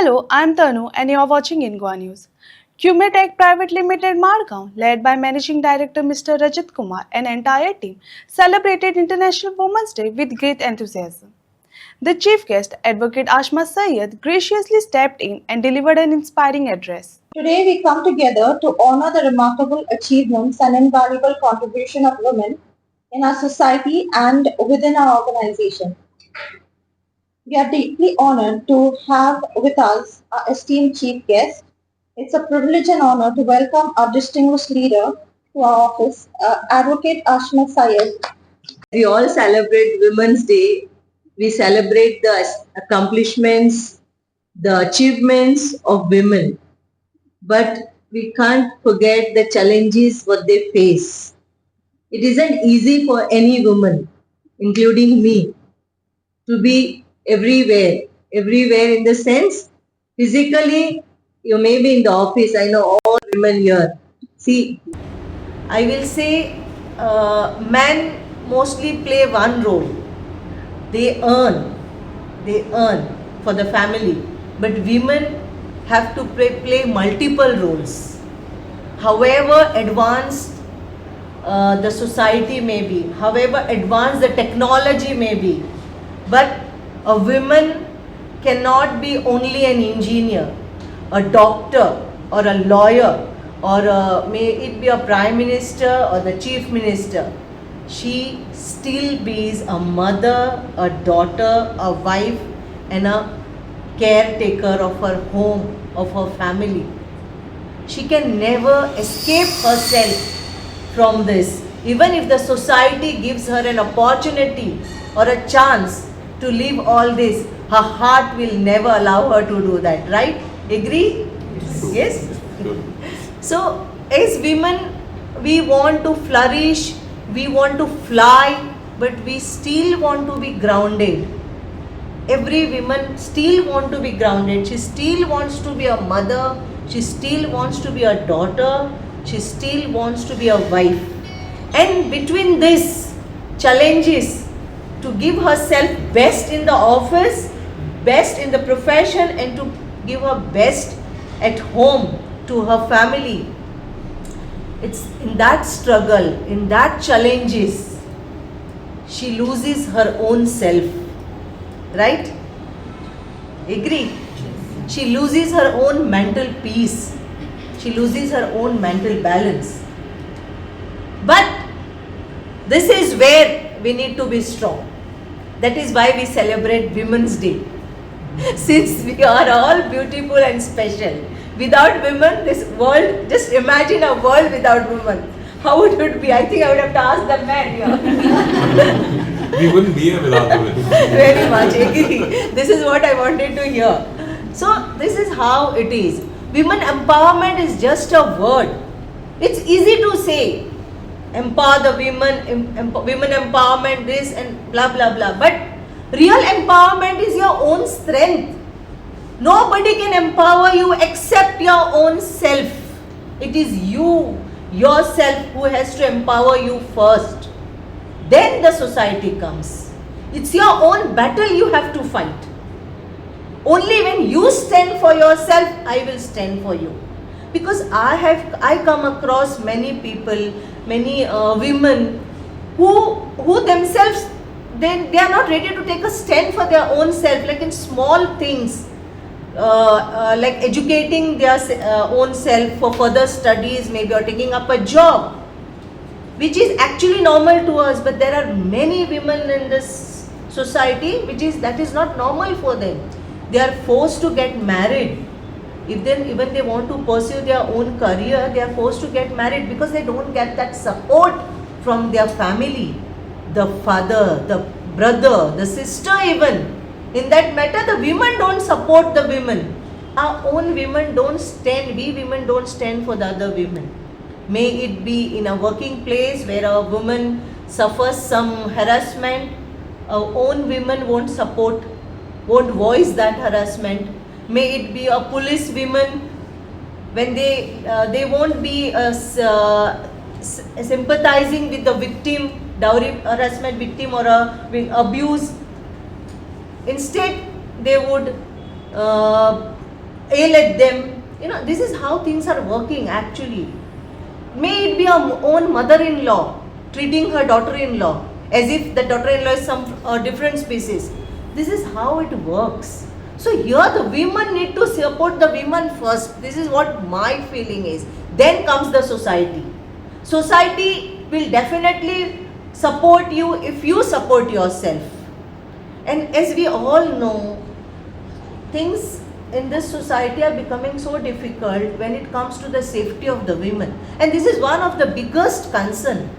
Hello, I'm Tanu and you're watching Ingwa News. Quemahtech Pvt Limited Margaon, led by Managing Director Mr. Rajat Kumar and entire team, celebrated International Women's Day with great enthusiasm. The Chief Guest Advocate Ashma Sayed graciously stepped in and delivered an inspiring address. Today we come together to honor the remarkable achievements and invaluable contribution of women in our society and within our organization. We are deeply honored to have with us our esteemed chief guest. It's a privilege and honor to welcome our distinguished leader to our office, Advocate Ashma Sayed. We all celebrate Women's Day. We celebrate the accomplishments, the achievements of women. But we can't forget the challenges what they face. It isn't easy for any woman, including me, to be everywhere. Everywhere in the sense, physically, you may be in the office. I know all women here. See, I will say men mostly play one role. They earn for the family. But women have to play multiple roles. However advanced the society may be, however advanced the technology may be, but a woman cannot be only an engineer, a doctor or a lawyer, or may it be a prime minister or the chief minister. She still be a mother, a daughter, a wife, and a caretaker of her home, of her family. She can never escape herself from this. Even if the society gives her an opportunity or a chance to leave all this, her heart will never allow her to do that, right? Agree? Yes? So, as women, we want to flourish, we want to fly, but we still want to be grounded. Every woman still want to be grounded. She still wants to be a mother, she still wants to be a daughter, she still wants to be a wife. And between these challenges, to give herself best in the office, best in the profession, and to give her best at home to her family, it's in that struggle, in that challenges, she loses her own self. Right? Agree? She loses her own mental peace. She loses her own mental balance. But this is where we need to be strong. That is why we celebrate Women's Day. Since we are all beautiful and special. Without women, this world, just imagine a world without women. How would it be? I think I would have to ask the men here. We wouldn't be here without women. Very much agree. This is what I wanted to hear. So this is how it is. Women empowerment is just a word. It's easy to say, empower the women, women empowerment this and blah blah blah. But real empowerment is your own strength. Nobody can empower you except your own self. It is you, yourself, who has to empower you first. Then the society comes. It's your own battle you have to fight. Only when you stand for yourself, I will stand for you. Because I come across many people, many women who themselves, they are not ready to take a stand for their own self, like in small things, like educating their own self for further studies, maybe, or taking up a job, which is actually normal to us, but there are many women in this society that is not normal for them. They are forced to get married. If then even they want to pursue their own career, they are forced to get married because they don't get that support from their family, the father, the brother, the sister even. In that matter, the women don't support the women. Our own women don't stand, we women don't stand for the other women. May it be in a working place where a woman suffers some harassment, our own women won't support, won't voice that harassment. May it be a police women, when they won't be sympathizing with the victim, dowry harassment victim or abuse. Instead, they would yell at them. This is how things are working actually. May it be our own mother-in-law treating her daughter-in-law as if the daughter-in-law is some different species. This is how it works. So here the women need to support the women first. This is what my feeling is. Then comes the society. Society will definitely support you if you support yourself. And as we all know, things in this society are becoming so difficult when it comes to the safety of the women. And this is one of the biggest concern.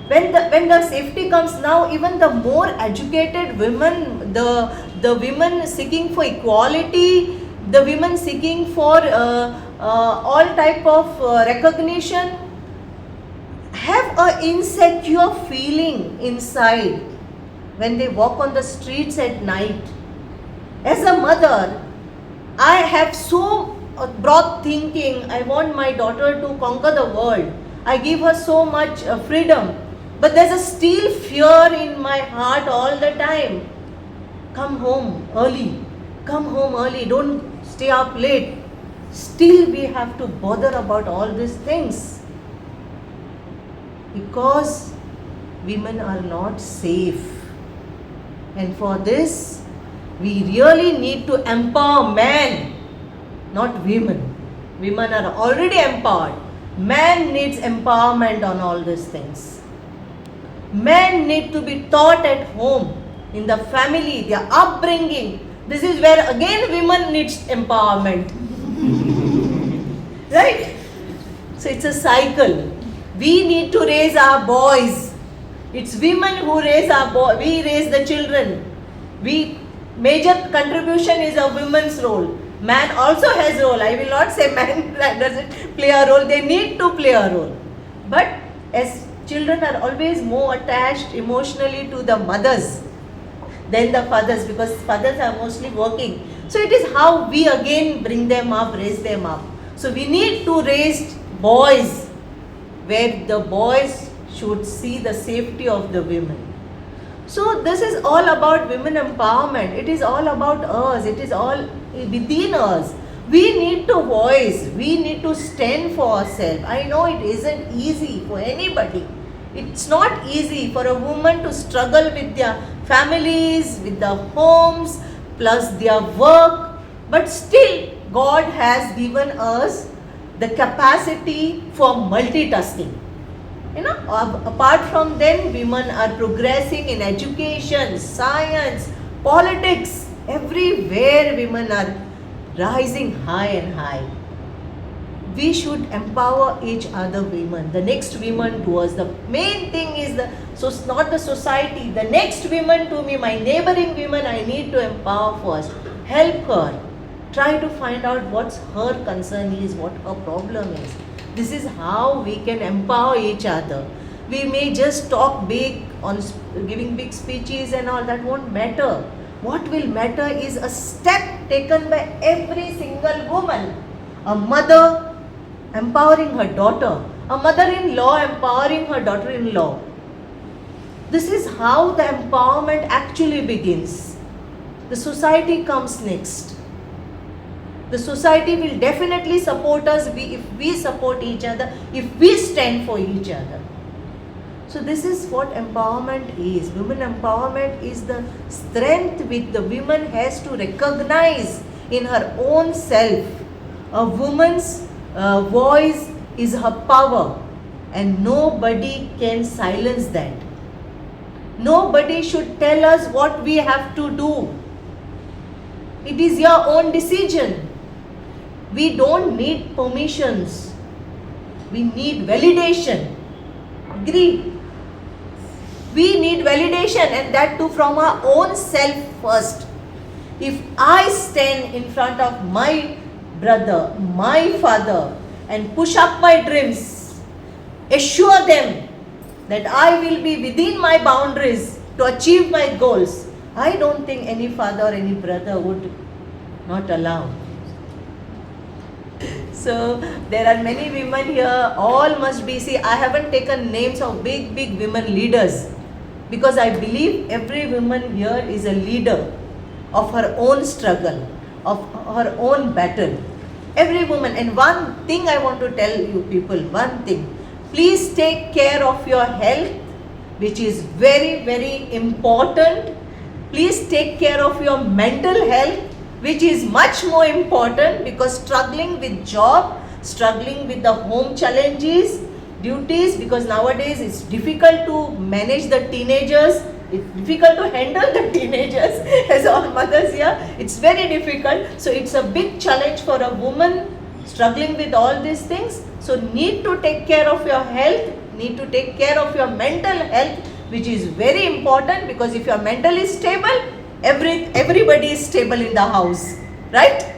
When the safety comes now, even the more educated women, the women seeking for equality, the women seeking for all type of recognition, have a insecure feeling inside when they walk on the streets at night. As a mother, I have so broad thinking. I want my daughter to conquer the world. I give her so much freedom. But there's a still fear in my heart all the time. Come home early. Come home early. Don't stay up late. Still we have to bother about all these things. Because women are not safe. And for this, we really need to empower men, not women. Women are already empowered. Man needs empowerment on all these things. Men need to be taught at home, in the family, their upbringing. This is where again women needs empowerment. Right? So it's a cycle. We need to raise our boys. It's women who raise our boys. We raise the children. Major contribution is a women's role. Man also has role. I will not say man doesn't play a role. They need to play a role. But as children are always more attached emotionally to the mothers than the fathers, because fathers are mostly working. So it is how we again bring them up, raise them up. So we need to raise boys where the boys should see the safety of the women. So this is all about women empowerment. It is all about us. It is all within us. We need to voice. We need to stand for ourselves. I know it isn't easy for anybody. It's not easy for a woman to struggle with their families, with their homes, plus their work. But still, God has given us the capacity for multitasking. Apart from them, women are progressing in education, science, politics. Everywhere women are rising high and high. We should empower each other women. The next women to us. The main thing is not the society. The next women to me, my neighboring women, I need to empower first. Help her. Try to find out what her concern is, what her problem is. This is how we can empower each other. We may just talk big on giving big speeches and all, that won't matter. What will matter is a step taken by every single woman. A mother empowering her daughter, a mother-in-law empowering her daughter-in-law. This is how the empowerment actually begins. The society comes next. The society will definitely support us if we support each other, if we stand for each other. So this is what empowerment is. Women empowerment is the strength which the woman has to recognize in her own self. A woman's voice is her power, and nobody can silence that. Nobody should tell us what we have to do. It is your own decision. We don't need permissions. We need validation. Agree? We need validation, and that too from our own self first. If I stand in front of my brother, my father, and push up my dreams, assure them that I will be within my boundaries to achieve my goals, I don't think any father or any brother would not allow. So there are many women here, all must be, see, I haven't taken names of big women leaders, because I believe every woman here is a leader of her own struggle, of her own battle. Every woman. And one thing I want to tell you people, one thing. Please take care of your health, which is very, very important. Please take care of your mental health, which is much more important, because struggling with job, struggling with the home challenges, duties, because nowadays it's difficult to manage the teenagers, it's difficult to handle the teenagers as all mothers here, it's very difficult. So it's a big challenge for a woman struggling with all these things. So need to take care of your health, need to take care of your mental health, which is very important, because if your mental is stable, everybody is stable in the house, right?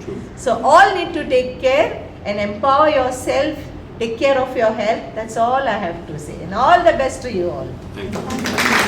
True. So all need to take care and empower yourself, take care of your health. That's all I have to say. And all the best to you all. Thank you.